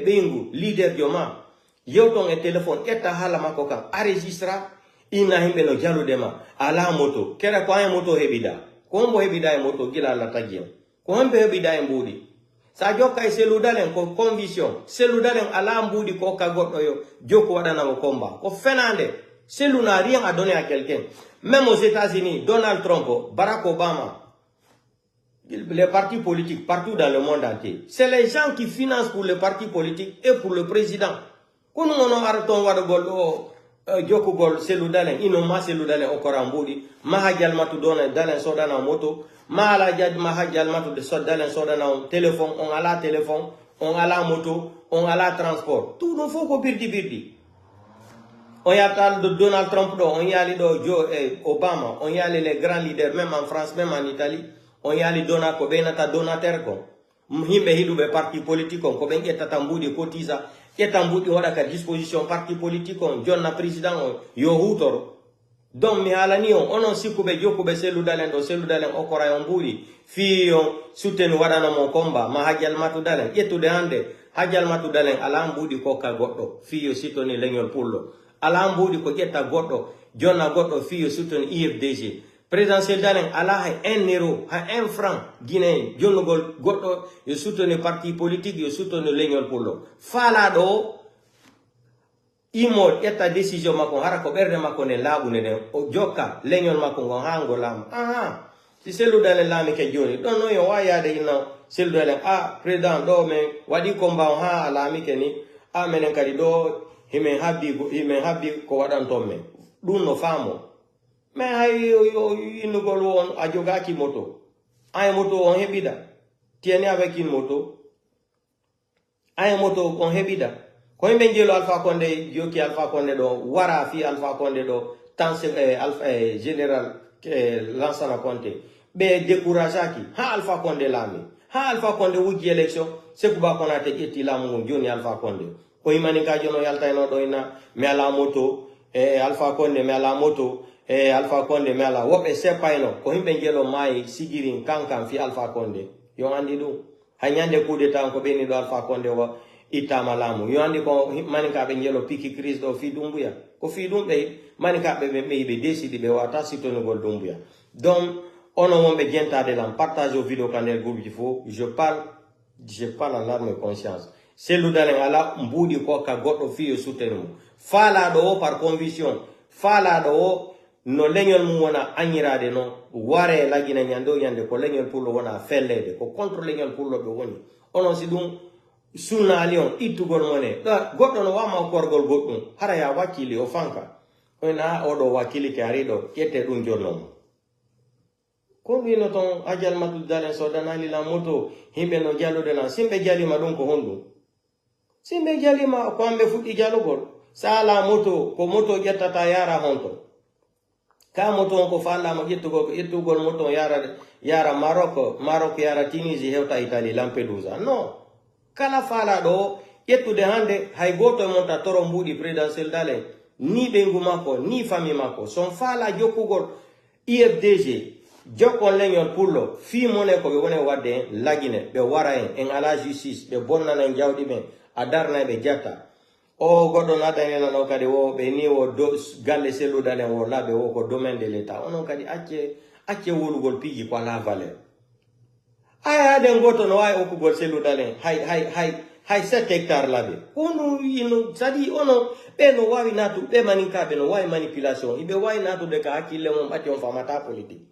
bengu leader joma yoton e téléphone etta hala makoka enregistra ina himbe no jaludema ala moto kera ko ay moto hebida ko mbo hebida e moto gila la tagiem ko hambe hebida e mbudi sa joka e seludalen ko conviction seludalen ala mbudi ko ka goddo yo joko wadana ko combat ko fenande selu n'a rien à donner à quelqu'un même aux États-Unis Donald Trump Barack Obama les partis politiques partout dans le monde entier. C'est les gens qui financent pour les partis politiques et pour le président. Quand nous avons arrêté Joko Gol, Seludalen, Inoma Seludalen, Okorambudi, Mahajal Matoudone, Dalen Sodana moto, Mahajal Matou de Sodalen Sodana téléphone, on a la téléphone, on a la moto, on a la transport. Tout nous faut qu'on birdi. On y a de Donald Trump, on y a de Obama, on y a les grands leaders, même en France, même en Italie. On y a les donateurs, donateur ko himbe hilube parti politique ko ben etta mbudi kotiza etta mbudi wada ka disposition parti politique on jonna président yo hutoro donc mi halani on onon sikube jokube seludalen do seludalen o kora on buri fi on suten wadana mo combat ma hajjal matu dalen yettude hande hajjal matu dalen ala mbudi ko ka goddo fi yo sitoni leñol pullo ala mbudi ko jetta goddo jonna goddo fi yo sutoni IFDG présidentiel dalen ala hay 1 euro hay 1 franc guinéen jonnugol goddo yo sutoni parti politique yo sutoni leñol pullo fala do imo etta décision makko hara ko berde makko ne laabune den o jokka leñol makko ngon hango lam aha si seludale lami ke joni don no yo wayade ino seludale président do men wadi combat ha lami ke ni menen kadi do himen habbi ko wadanto men dum no famo me hay ino gol won a jogaki moto ay moto on hebida tieni avec une moto ay moto on hebida ko himbe jelo Alpha Condé joki Alpha Condé do wara fi Alpha Condé do tanse général Lansana Conté be décourageaki ha Alpha Condé lami ha Alpha Condé wuji élection Sékou-Ba Konaté ƴetti laamu joni Alpha Condé ko imani ka jono yaltayno do ina mi ala moto Alpha Condé mi ala moto Alpha Condé mi ala woɓe seppayno ko himbe jelo maayi sigirin kankan fi Alpha Condé yo andi ɗum hay ñande coup d'état ko ɓeni ɗo Alpha Condé wa itama lamu yo andi ko manika be jelo piki crise do fi dumbuya ko fi dumbe manika be décide be wata sitoni gol dumbuya donc ono wonbe jentade lam partage au vidéo canal groupe il faut je parle en larme conscience seludalen ala mbudi ko ka goddo fi soutenu fala do par conviction fala do no leñol mu wona añirade no ware lagina nyando yande ko leñol pullo wona fellede ko contre leñol pullo be woni ono si dum sunna lion itugol mone goddo no wama korgol goddum hara ya wakili o fanka ona odo wakili ke arido kete dum jonnom ko wino ton ajal matu dalen so danali la moto himbe no jallude na simbe jalima dum ko hondu simbe jalima ko ambe fuddi jalugol sala moto ko moto jettata yara honto ka moto ko falla mo yettugol moto yara Maroc yara Tunisie hewta Italie Lampedusa no kala fala do yettude hande hay goto monta toro mbudi présidentiel dalen ni bengu mako ni fami mako son fala jokkugol IFDG jokkon leñol pullo fi mone ko be wone wadde lagine be wara en ala justice be bonnana jawdi men adarna be jatta o goddo nadane no kadi wo be ni wo do galle selu dalen wo labe wo ko domaine de l'état onon kadi acce wolugol piji ko la valeur aya den goto no way okugol selu dalen hay 7 hectares labe ono ino sadi ono be no wawi natu be maninka be no wawi manipulation ibe wawi natu de ka hakille mom ati on famata politique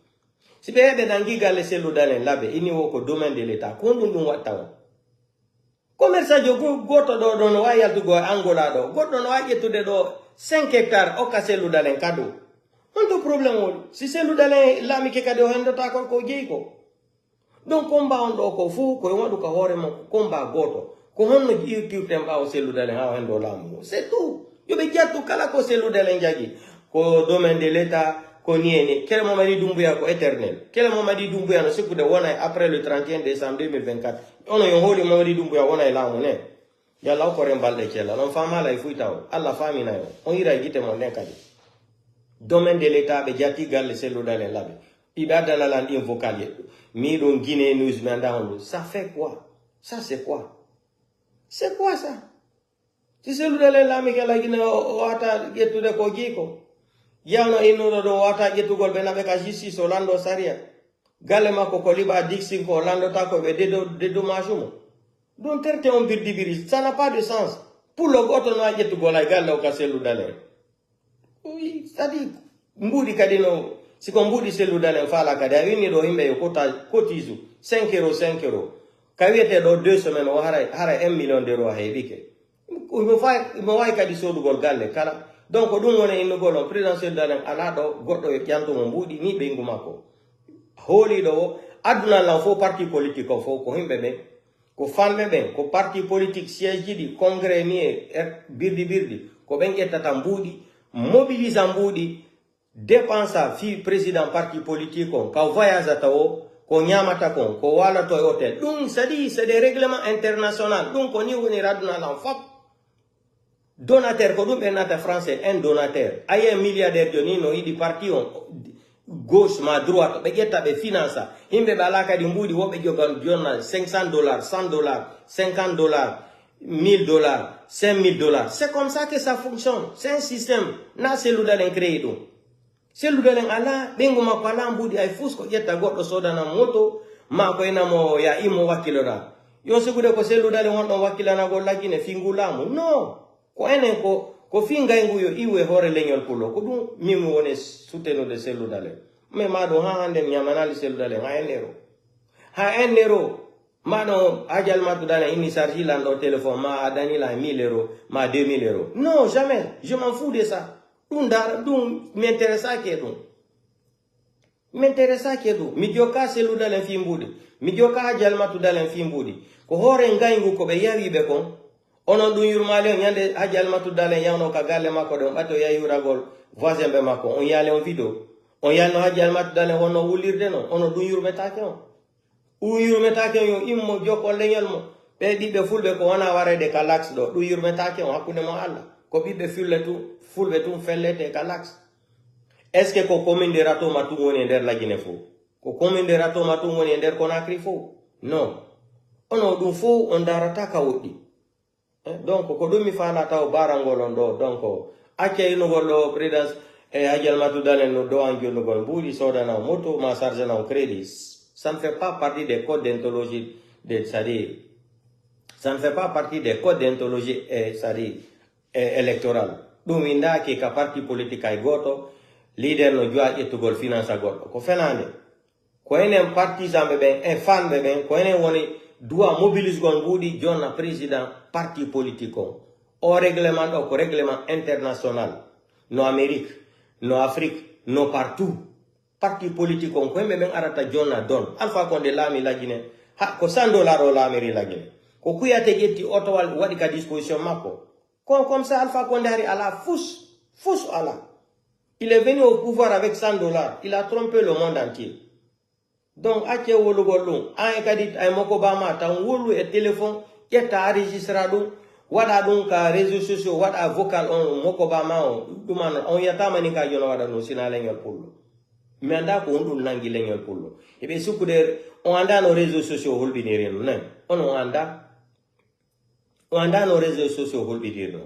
si be be dangi galle selu dalen labe ini wo ko domaine de l'état ko dum watta commerçant jo goto do no wawi yaltugo Angola do goddo no wawi ƴettude do 5 hectares o ka selu dalen kado on to problème woni si selu dalen lami ke kadi o hendota ko jeyi ko donc combat on do ko fu ko wadu ka hore mo combat goto ko honno jiirtirten ɓawo selludalen ha hendo laamu c'est tout yoɓe jattu kala ko selludalen jagui ko domaine de l'état ko nieni kele Mamadi Doumbouya ko éternel kele Mamadi Doumbouya no sikkude wonay après le 31 décembre 2024 ono yo hooli Mamadi Doumbouya wonay laamu ne yalla o kore mbalɗe cella non famala e fuyta o allah famina yo on yira e guite mon nden kadi domaine de l'état ɓe jatti galle selludalen laaɓe iɓe addanalan ɗin vocal ye miɗon Guinée news mi anda honɗum ça fait quoi ça c'est quoi c'est quoi ça si selludalen laami ke lagine o wata ƴettude ko jiiko yawno innuɗo ɗo wata ƴettugol ɓe naɓe ka justice o lando saria galle makko ko liɓa dixin ko landota ko ɓe dédommage mo ɗum terte on birdibiri ça n'a pas de sens pour le goto no a ƴettugol ay galle o ka selludalen c'est-à-dire mbuɗi kadi no siko mbuɗi selludalen faala kadi a winni ɗo yimɓe yo cotise 5 euros 5 euros ka wiyete ɗo 2 semaines o hara 1 million d'euros a heeɓike mo wawi kadi sodugol galle kala donc ɗum woni innugol on présidentiel dalen ala ɗo goɗɗo yo ƴantumo mbuɗi ni ɓeygu makko hooliɗo o adunal lan fof parti politique o fof ko himɓe ɓen ko famɓe ɓen ko parti politique siége jiɗi congrès ni e birɗi ko ɓen ƴettata mbuɗi mobilisa mbuɗi dépensa fi président parti politique on ka voyage ata o ko ñamata kon ko walato e hôtel ɗum c'est des règlements international ɗum ko ni woni adunal lan fof Donateur, ko dum benata français, un donateur. Aye un milliardaire jonino, il dit parti gauche, ma droite, be getta be finance. Himbe balaka di mbudi wobe jogan jonna $500, $100, $50, $1000, $5000. C'est comme ça que ça fonctionne. C'est un système. Na c'est l'oudalen créé donc. C'est l'oudalen ala, bengo ma pala mbudi ay fusko getta goddo soda na moto, ma ko ina mo ya imo wakilora. Yo segude ko c'est l'oudalen won wakilana go lagine fingulamu. Non. Ko enen ko finga nguyo iwe hore leñol pulo ko dum mimi woni suteno de selludale mais ma do ha hande nyamanali selludale ha enero ma do ajal ma to dale ini sarji lan do téléphone ma adani la 1000 euros ma 2000 euros non jamais je m'en fous de ça dum m'intéresse ke dum mi joka selludale fimbudi mi joka ajal ma to dale fimbudi ko hore ngayngu ko be yawi be kon onon dum yurmale nyande hajal matu dale yawno ka galle makko don bato ya yuragol voisin be makko on yale on video on yalno hajal matu dale wono wulirde non ono dum yurmetake on yurmetake yo immo joko leñol mo be dibe fulbe ko wana warede ka lax do dum yurmetake on hakkunde mo alla ko bibe fulbe tum fellete ka lax est ce que ko commande rato matu woni der lagine fo ko commande rato matu woni der Conakry fo non ono dum fo on darata ka wodi. Donc, ko dumi fana taw barangolon do donc acce inugol présidence ajal matu dalen no do anjo no gol buri soda na moto ma charge na crédit ça ne fait pas partie des codes d'ontologie de Sadi. Ça ne fait pas partie des codes d'ontologie Sadi électoral. Dum inda ke ka parti politique ay goto leader no joa etugol finance goto ko fenande ko enen partisan be ben en fan be ben ko enen woni doit mobiliser gon budi jonna président parti politique au règlement donc règlement international no Amérique no Afrique no partout parti politique ko ben arata jonna don Alpha Condé lami lagine ha ko $100 o lamiri lagine ko kuyate jetti otowal wadi ka disposition mako comme ça Alpha Condé ari ala fous ala il est venu au pouvoir avec $100 il a trompé le monde entier. Donc, ache wolu gollu, an kadit ay moko bama tan wolu e téléphone yetta enregistrado wada dun ka réseaux sociaux wada vocal on moko bama on duman on yata mani ka jono wada no sinale ngol pullo. Mi anda ko ndul nangi leñol pullo. E be sukuder on anda no réseaux sociaux holbinireno nan. On anda no réseaux sociaux holbinireno.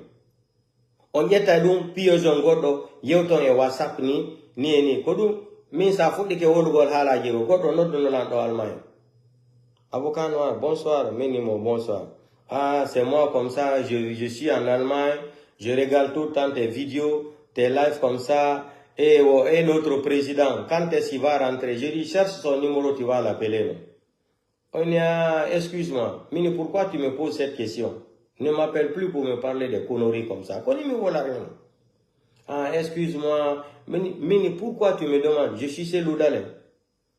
On yetta dum piyojon goddo yewton e WhatsApp ni ko dum min sa fuddi ke wolugol haalaji go goddo nodduno lan do Allemagne. Avocat noir, bonsoir, minimum, bonsoir. Ah, c'est moi comme ça, je suis en Allemagne, je regarde tout le temps tes vidéos, tes lives comme ça, et notre président, quand est-ce qu'il va rentrer? Je dis, cherche son numéro, tu vas l'appeler. On y a, excuse-moi, Mini, pourquoi tu me poses cette question? Ne m'appelle plus pour me parler de conneries comme ça. Ah, excuse-moi, Mini, pourquoi tu me demandes? Je suis Seloudalen.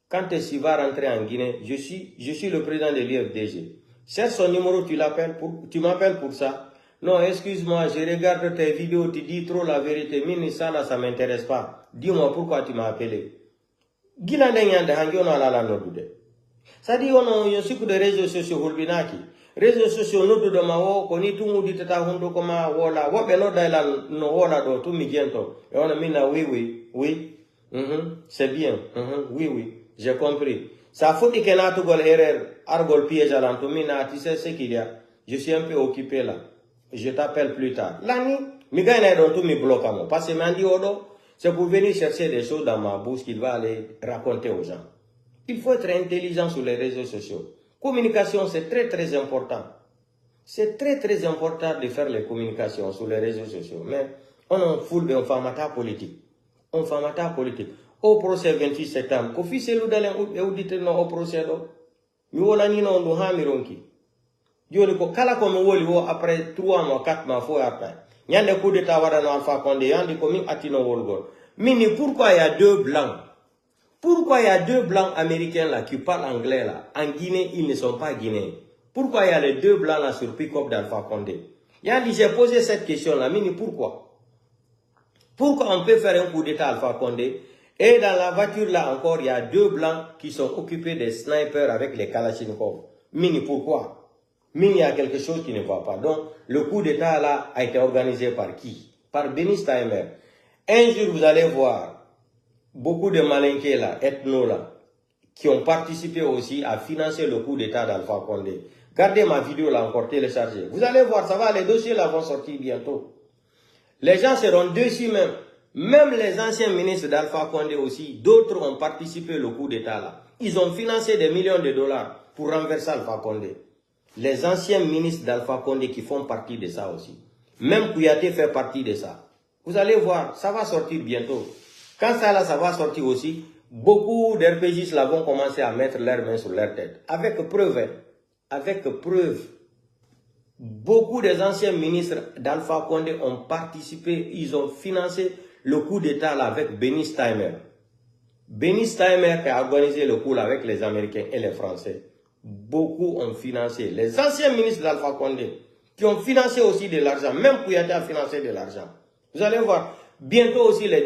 Quand est-ce qu'il va rentrer en Guinée? Je suis le président de l'IFDG. Cherche son numéro, tu m'appelles pour ça. Non, excuse-moi, je regarde tes vidéos, tu dis trop la vérité. Mini, ça là, ça ne m'intéresse pas. Dis-moi pourquoi tu m'as appelé. Ça dit, on y a sur des réseaux sociaux, Hulbinaki. Réseaux sociaux, nous de Mao, qu'on y tout le monde tata hundo koma wola, wobe no daila no wola do, tout mi giento. Et on a mis na oui, c'est bien, oui, j'ai compris. Ça faut dire qu'il y a tout erreur, argol piège à l'antomina, tu sais ce qu'il y a. Je suis un peu occupé là. Je t'appelle plus tard. L'année, mi gagne dans tout mi bloque à moi. Parce que m'a dit odo, c'est pour venir chercher des choses dans ma bouche qu'il va aller raconter aux gens. Il faut être intelligent sur les réseaux sociaux. Communication, c'est très important. C'est très important de faire les communications sur les réseaux sociaux. Mais on en fout de famata politique. On famata politique. Au procès 28 septembre, ko fils elu dalen auditer no au procès do. Mi wala ni no ndo ha mi ronki. Joni ko kala ko mi woli wo après 3 mois 4 mois fo après. Nyande coup d'état wada no Alpha Condé yandi ko mi atino wolgol. Mini pourquoi il y a deux blancs? Pourquoi il y a deux blancs américains là qui parlent anglais là? En Guinée, ils ne sont pas guinéens. Pourquoi il y a les deux blancs là sur pick-up d'Alpha Condé? Yandi, j'ai posé cette question là, Mini, pourquoi? Pourquoi on peut faire un coup d'état Alpha Condé? Et dans la voiture là encore, il y a deux blancs qui sont occupés des snipers avec les Kalachnikov. Mini, pourquoi? Mais il y a quelque chose qui ne va pas. Donc, le coup d'État là a été organisé par qui? Par Béni Steinmer. Un jour, vous allez voir beaucoup de malinqués là, ethnos là, qui ont participé aussi à financer le coup d'État d'Alpha Condé. Gardez ma vidéo là encore téléchargée. Vous allez voir, ça va, les dossiers là vont sortir bientôt. Les gens seront dessus même. Même les anciens ministres d'Alpha Condé aussi, d'autres ont participé au coup d'État là. Ils ont financé des millions de dollars pour renverser Alpha Condé. Les anciens ministres d'Alpha Condé qui font partie de ça aussi. Même Kouyaté fait partie de ça. Vous allez voir, ça va sortir bientôt. Quand ça là, ça va sortir aussi, beaucoup d'RPGistes là vont commencer à mettre leurs mains sur leur tête. Avec preuve, hein. Avec preuve. Beaucoup des anciens ministres d'Alpha Condé ont participé, ils ont financé le coup d'État avec Béni Steinmer. Béni Steinmer qui a organisé le coup là avec les Américains et les Français. Beaucoup ont financé. Les anciens ministres d'Alpha Condé qui ont financé aussi de l'argent. Même Kouyaté a financé de l'argent. Vous allez voir, bientôt aussi les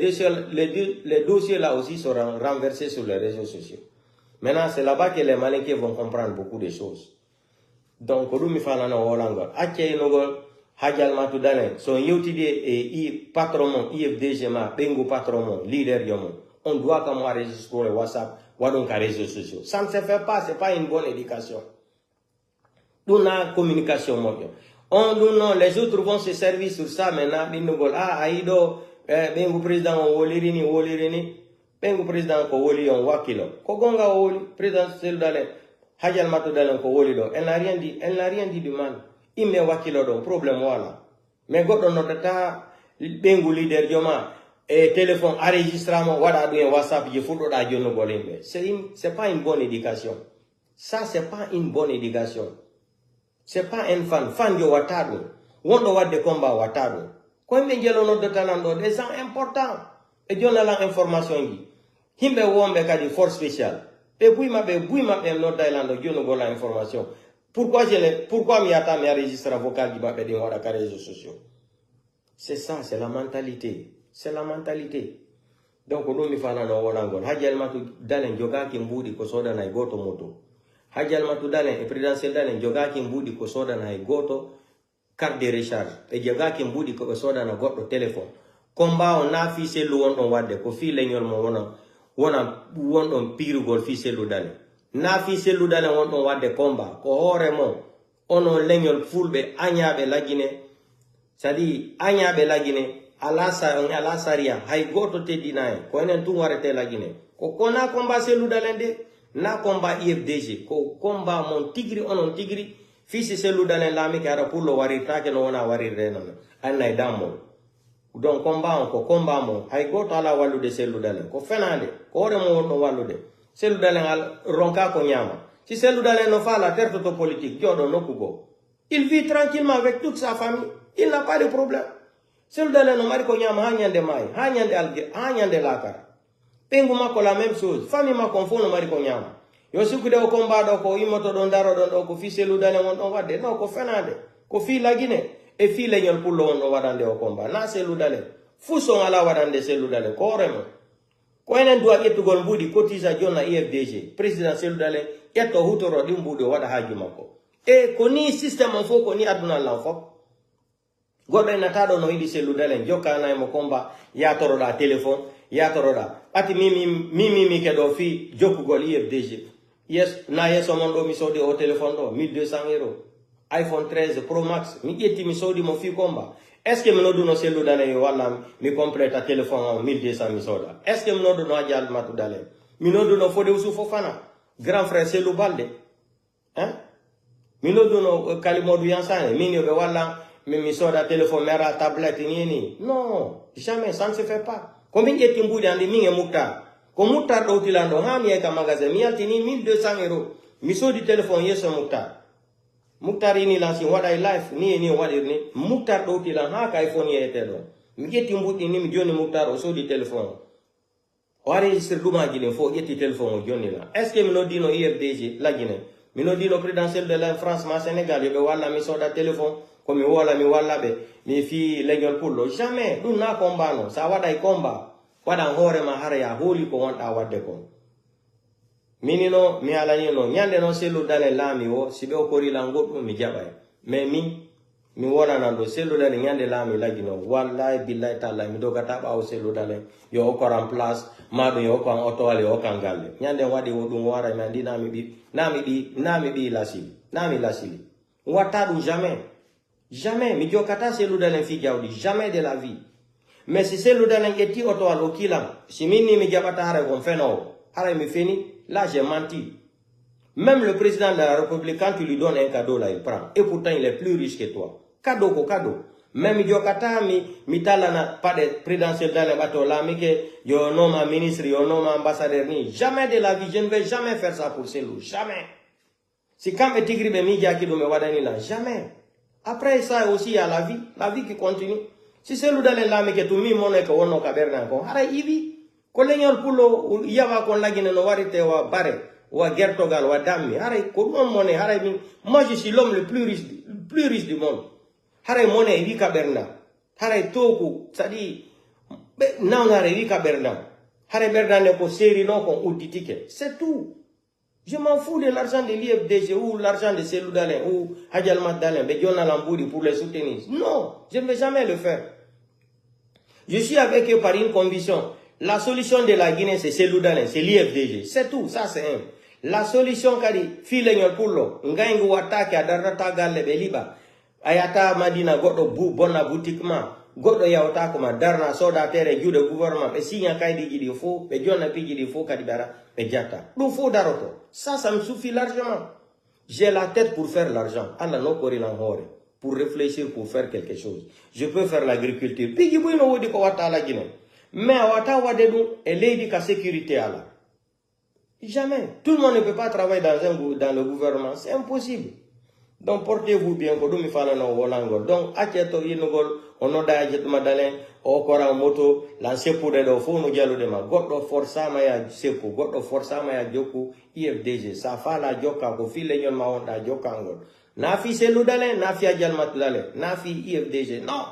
dossiers là aussi seront renversés sur les réseaux sociaux. Maintenant, c'est là-bas que les malinqués vont comprendre beaucoup de choses. Donc, Rumi Falana Olanga, Ache Nogol, Hadjal Matoudane, son yotide et patron, IFDG, Bengo patron, leader Yomo. On doit comme enregistrer le WhatsApp, ou donc les réseaux sociaux. Ça ne se fait pas, ce n'est pas une bonne éducation. Nous avons communication. Les autres vont se servir sur ça maintenant. Aïdo, Bengo président, Wolirini, Bengo président, Wolion, Wakilo. Kogonga Woli, président Seldale. Hadjal Matoudane ko woli do, elle n'a rien dit du mal. Il me wakilo do, problème voilà. Mais godo notata bengu leader joma et téléphone enregistrement wada do WhatsApp je fudo da jono golembe. C'est pas une bonne éducation. Ça c'est pas une bonne éducation. C'est pas un fan yo watado. Wondo wadde combat watado. Ko me jelo no do tanando des gens importants et jona la information gi. Himbe wombe kadi force spéciale. Et puis, je non Thaïlande, Dieu nous donne l'information. Pourquoi m'y attends à enregistrer vocal qui m'a fait des réseaux sociaux? C'est ça, c'est la mentalité. C'est la mentalité. Donc, nous m'y faisons dans Hollandais. Hadjal Matou Dalen, Joga qui m'boudi ko soda na goto moto. Hadjal Matou Dalen, et président Dalen, Joga qui m'boudi ko soda na goto carte de recharge. Et Joga qui m'boudi ko soda na goto téléphone. Combat on a fait le on wade, ko fi legnol mo wona. Won pirugol fi selu dale na fi selu dale won don wadde combat ko hore mo ono leñol fulbe anyabe lagine sadi anyabe lagine ala saria hay goto teddinae ko enen tun warete lagine ko kona combat selu dale de na combat IFDG ko combat mon tigri onon tigri fi selu dale lami kara pour lo warita ke no wona warire non annay dammo. Donc combat ko combat mo hay goto ala wallude selu dalen ko fenande ko hore mo wonno wallude selu dalen al ronka ko nyama si selu dalen no fala terto to politique jodo nokugo il vit tranquillement avec toute sa famille, il n'a pas de problème. Selu dalen no mari ko nyama hanyande mai hanyande lakara pengu mako la même chose famille mako fono mari ko nyama yo sukude o combat do ko imoto don daro don do ko fi selu dalen won don wadde no ko fenande ko fi lagine et fi leñol pour on wadande o combat na selu dale fuson ala wadande selu dale ko remo ko enen duwa ettugol mbudi cotisa jonna IFDG président selu dale etto hutoro di mbudi wada haaju makko e ko ni système on fo ko ni aduna lan fop goddo en natado no yidi selu dale jokkana mo combat ya toroda téléphone ya toroda ati mimi ke do fi jokkugol IFDG yes na yeso mon do mi sodi o téléphone do 1200 €. iPhone 13 Pro Max, mi ƴetti mi sodi mo fi combat. Est ce que mi nodduno sellu dale walla mi complète téléphone 1200 mi soda? Est ce que mi nodduno Hadjal Matou Dale? Mi nodduno Fodé Ousou Fofana, grand frère Selou Balde? Hein? Mi nodduno Kalimodou Yansane, min yoɓe walla mi soda téléphone mera tablette ni? Non, jamais, ça ne se fait pas. Ko min ƴetti mbuɗi andi min e Moutar. Ko Moutar ɗowtilando ha mi yeyka magasin mi yaltini 1200 €. Mi sodi téléphone yesso Moutar. Moutar ini lansi waɗay life ni waɗirni Moutar ɗowtilan ha ka iPhone yeyete ɗo mi ƴetti mbuɗɗi ni mi joni Moutar o sodi téléphone o enregistre ɗumaji ɗin fo ƴetti téléphone o joni la est ce que mi noddino IFDG lagine mi noddino présidentiel de la France ma Sénégal yoɓe walla mi soda téléphone komi wola mi wallaɓe mi fi leñol pullo jamais ɗum na combat no sa waɗay combat waɗan hoorema hara ya hooli ko wonɗa wadde ko minino mi alani no nyande no selu dale lami o sibe okori lango mi jabay mais mi wona nando selu dale nyande lami lagino wallahi billahi taala mi doga taba o selu dale yo okora en place mado yo ko auto wale o kangalle nyande wadi wodum wara mi andi nami bi lasili wata du jamais mi jokata selu dale fi jawdi jamais de la vie mais si selu dale ngeti auto walo kilam si minni mi jabata hare gon feno hare mi fini. Là, j'ai menti. Même le président de la République, quand tu lui donnes un cadeau, là, il prend. Et pourtant, il est plus riche que toi. Cadeau. Même Yokata, mi talana, pas de présidentiel dans le bateau, là, mais que yo nomme un ministre, yo nomme un ambassadeur, ni. Jamais de la vie, je ne vais jamais faire ça pour Selou. Jamais. Si quand me tigri me mi qui do me wadani là, jamais. Après ça aussi, il y a la vie qui continue. Si Selou dans le lame que tu mi mon que on kaberna encore, ara ivi. Kolenyol pulo yawa kon lagine no warite wa bare wa gertogal wa dammi haray ko dum moné haray min moi je suis l'homme le plus riche du monde haray moné wi kaberna haray toku sadi be nangare wi kaberna haray berdane ko série non ko uditike c'est tout. Je m'en fous de l'argent de l'IFDG ou l'argent de Selou Dalein ou Hadji Dalein be John Alamboudi pour les soutenir. Non, je ne vais jamais le faire. Je suis avec eux par une condition. La solution de la Guinée, c'est Selou Dalein, c'est l'IFDG. C'est tout, ça c'est un. La solution, kadi, file nyol pulo, ngaingu watake, adarata galle beliba, ayata madina, godo bona boutique ma, godo ya otako ma, darna soda tere, jude gouvernement, et si y'a kaidi gidi faux, et jona pi gidi faux, kadibara, et jata. L'ou faux daroto. Ça me suffit largement. J'ai la tête pour faire l'argent. Allah no kori langhore. Pour réfléchir, pour faire quelque chose. Je peux faire l'agriculture. Pigi bouino wodi ko wata la Guinée. Mais wata wadedou et l'aide à sécurité à la. Jamais. Tout le monde ne peut pas travailler dans le gouvernement. C'est impossible. Donc portez-vous bien. Donc, acheto inogol, onoda ajet madalen, okora moto, lancer pour les faux no dialo de ma. Goddo força maya sepo, goddo força maya joku, IFDG. Ça fa la joka, ko file nyon ma onda joka ngol. Nafi Selou Dalein, nafi Adjalmat Dalein, nafi IFDG. Non.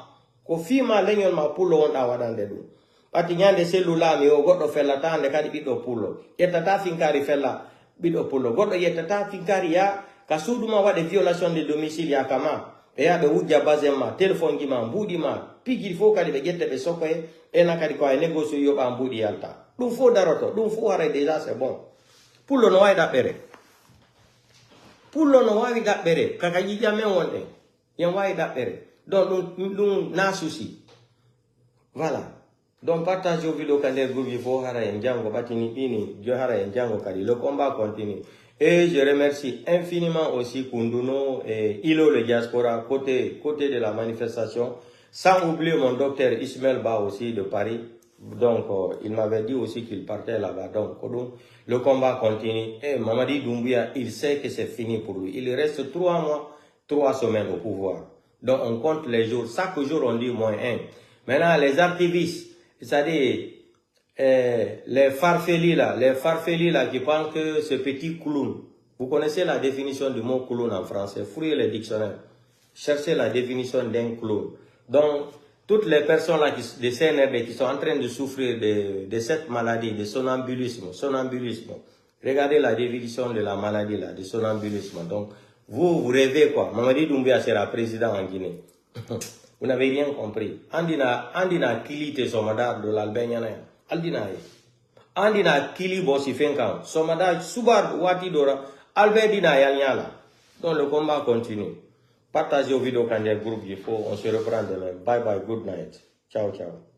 Ko fi ma lenyon ma pulo onda wadande du. Pati nyande Selou la mi o goddo fella tande kadi biddo pulo yetata finkari fella biddo pulo goddo yetata finkari ya kasuduma wade violation de domicile ya kama e ya be wujja bazema telephone gi ma mbudi ma pigi fo kadi be jette be sokoy e na kadi ko ay négocie yo ba mbudi yalta dum fo daroto dum fo hare déjà c'est bon pulo no way dabbere pulo no wawi dabbere kaka ji jamen wonde yen wawi dabbere donc dum na souci voilà. Donc partagez au vidéo quand il faut le combat continue. Et je remercie infiniment aussi Kunduno et Ilo le diaspora côté de la manifestation. Sans oublier mon docteur Ismaël Ba aussi de Paris. Donc il m'avait dit aussi qu'il partait là-bas. Donc le combat continue. Et Mamadi Doumbouya, il sait que c'est fini pour lui. Il reste 3 mois, 3 semaines au pouvoir. Donc on compte les jours. Chaque jour on dit -1. Maintenant les activistes, c'est-à-dire les farfelis là qui pensent que ce petit clown, vous connaissez la définition du mot clown en français, fouillez les dictionnaires, cherchez la définition d'un clown. Donc, toutes les personnes là des CNRD qui sont en train de souffrir de cette maladie, de somnambulisme, regardez la définition de la maladie là, de somnambulisme. Donc, vous rêvez quoi? Mamadi Doumbouya sera président en Guinée. Vous n'avez rien compris. Andina kilite somada de l'Albania. Andina kili bosi fenkan. Somada subar wati dora. Albedina yanyala. Donc le combat continue. Partagez aux vidéos quand il y a un groupe, on se reprend demain. Bye bye, good night. Ciao, ciao.